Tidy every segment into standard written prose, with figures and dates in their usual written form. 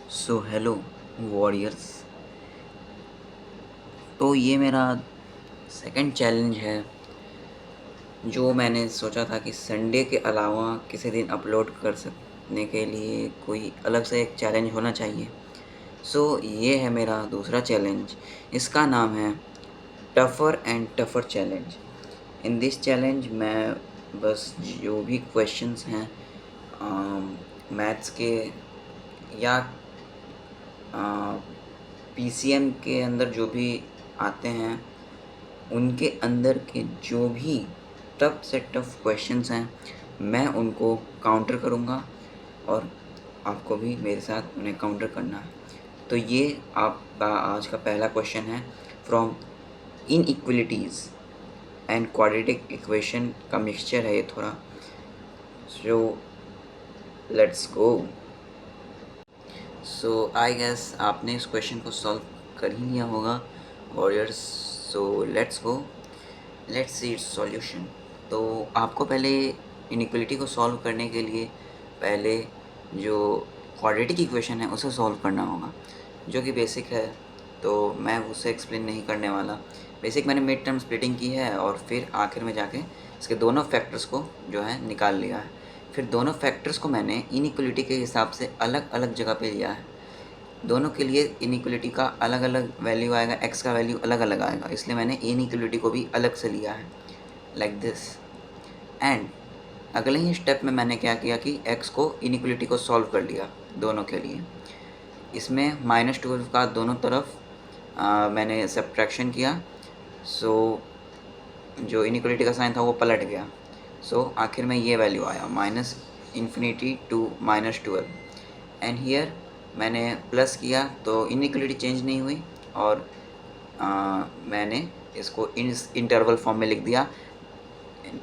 So hello warriors. तो ये मेरा सेकंड चैलेंज है जो मैंने सोचा था कि संडे के अलावा किसी दिन अपलोड कर सकने के लिए कोई अलग से एक चैलेंज होना चाहिए। सो ये है मेरा दूसरा चैलेंज। इसका नाम है tougher and tougher challenge. In this challenge मैं बस जो भी क्वेश्चंस हैं मैथ्स के या पीसीएम के अंदर जो भी आते हैं उनके अंदर के जो भी टफ से टफ क्वेश्चंस हैं मैं उनको काउंटर करूँगा और आपको भी मेरे साथ उन्हें काउंटर करना है। तो ये आपका आज का पहला क्वेश्चन है from inequalities and quadratic equation का मिक्सचर है ये थोड़ा। So let's go. So I guess आपने इस क्वेश्चन को सॉल्व कर ही लिया होगा warriors. So let's go, let's see it's solution. तो आपको पहले इनइक्वलिटी को सॉल्व करने के लिए पहले जो क्वाड्रेटिक इक्वेशन है उसे सॉल्व करना होगा, जो कि बेसिक है। तो मैं उसे एक्सप्लेन नहीं करने वाला। बेसिक मैंने मिड टर्म स्प्लिटिंग की है और फिर आखिर में जाके इसके दोनों फैक्टर्स को जो है निकाल लिया है। फिर दोनों फैक्टर्स को मैंने इनइक्वलिटी के हिसाब से अलग अलग जगह पे लिया है। दोनों के लिए इनइक्वलिटी का अलग अलग वैल्यू आएगा, एक्स का वैल्यू अलग अलग आएगा, इसलिए मैंने इनइक्वलिटी को भी अलग से लिया है लाइक दिस। एंड अगले ही स्टेप में मैंने क्या किया कि एक्स को इनइक्वलिटी को सॉल्व कर लिया दोनों के लिए। इसमें -12 का दोनों तरफ मैंने सब्ट्रैक्शन किया। सो जो इनइक्वलिटी का साइन था वो पलट गया। सो आखिर में ये वैल्यू आया -∞ टू -12। एंड हियर मैंने प्लस किया तो इनइक्वलिटी चेंज नहीं हुई और मैंने इसको इंटरवल फॉर्म में लिख दिया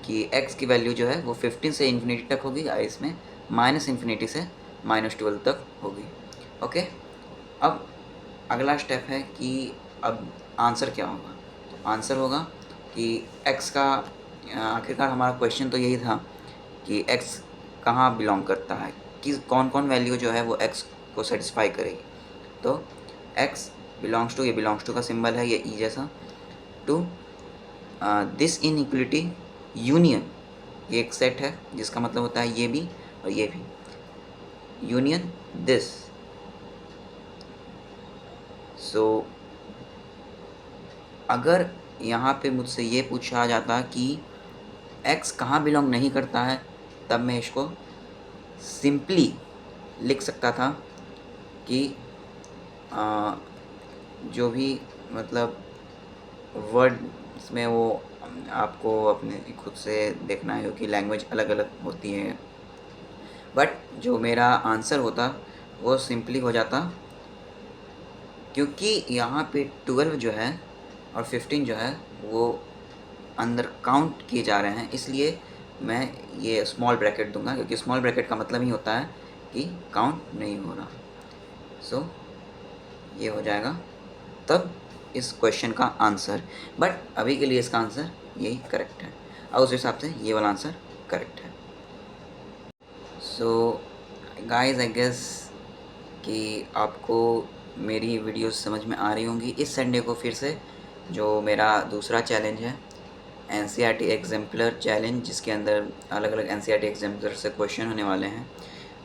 कि x की वैल्यू जो है वो 15 से इन्फिनिटी तक होगी और इसमें -∞ से -12 तक होगी। ओके, अब अगला स्टेप है कि अब आंसर क्या होगा। तो आंसर होगा कि x का आखिरकार हमारा क्वेश्चन तो यही था कि x कहाँ बिलोंग करता है, कि कौन कौन वैल्यू जो है वो x को सेटिस्फाई करेगी। तो x बिलोंग्स टू, ये बिलोंग्स टू का सिंबल है ये ई जैसा, टू दिस इनइक्वलिटी यूनियन, ये एक सेट है जिसका मतलब होता है ये भी और ये भी, यूनियन दिस। सो अगर यहाँ पे मुझसे ये पूछा जाता कि x कहाँ बिलोंग नहीं करता है, तब मैं इसको सिंपली लिख सकता था कि जो भी मतलब वर्ड इसमें वो आपको अपने खुद से देखना है क्योंकि लैंग्वेज अलग अलग होती है। बट जो मेरा आंसर होता वो सिंपली हो जाता, क्योंकि यहाँ पे 12 जो है और 15 जो है वो अंदर काउंट किए जा रहे हैं, इसलिए मैं ये स्मॉल ब्रैकेट दूंगा, क्योंकि स्मॉल ब्रैकेट का मतलब ही होता है कि काउंट नहीं हो रहा। सो ये हो जाएगा तब इस क्वेश्चन का आंसर। बट अभी के लिए इसका आंसर यही करेक्ट है और उस हिसाब से ये वाला आंसर करेक्ट है। सो गाइस आई गेस कि आपको मेरी वीडियोस समझ में आ रही होंगी। इस संडे को फिर से जो मेरा दूसरा चैलेंज है एनसीईआरटी एग्जाम्पलर चैलेंज, जिसके अंदर अलग अलग एनसीईआरटी एग्जाम्पलर से क्वेश्चन होने वाले हैं,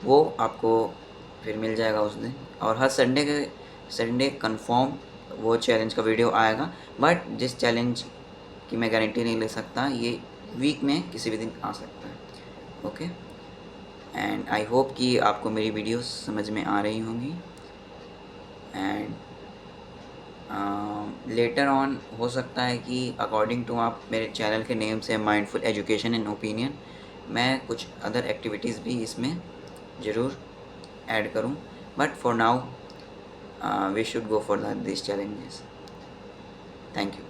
वो आपको फिर मिल जाएगा उस दिन। और हर संडे कंफर्म वो चैलेंज का वीडियो आएगा। बट जिस चैलेंज की मैं गारंटी नहीं ले सकता, ये वीक में किसी भी दिन आ सकता है। ओके, एंड आई होप कि आपको मेरी वीडियोस समझ में आ रही होंगी। एंड लेटर ऑन हो सकता है कि अकॉर्डिंग टू आप मेरे चैनल के नेम से माइंडफुल एजुकेशन एंड ओपिनियन, मैं कुछ अदर एक्टिविटीज़ भी इसमें ज़रूर ऐड करूं। But for now we should go for this challenges. Thank you.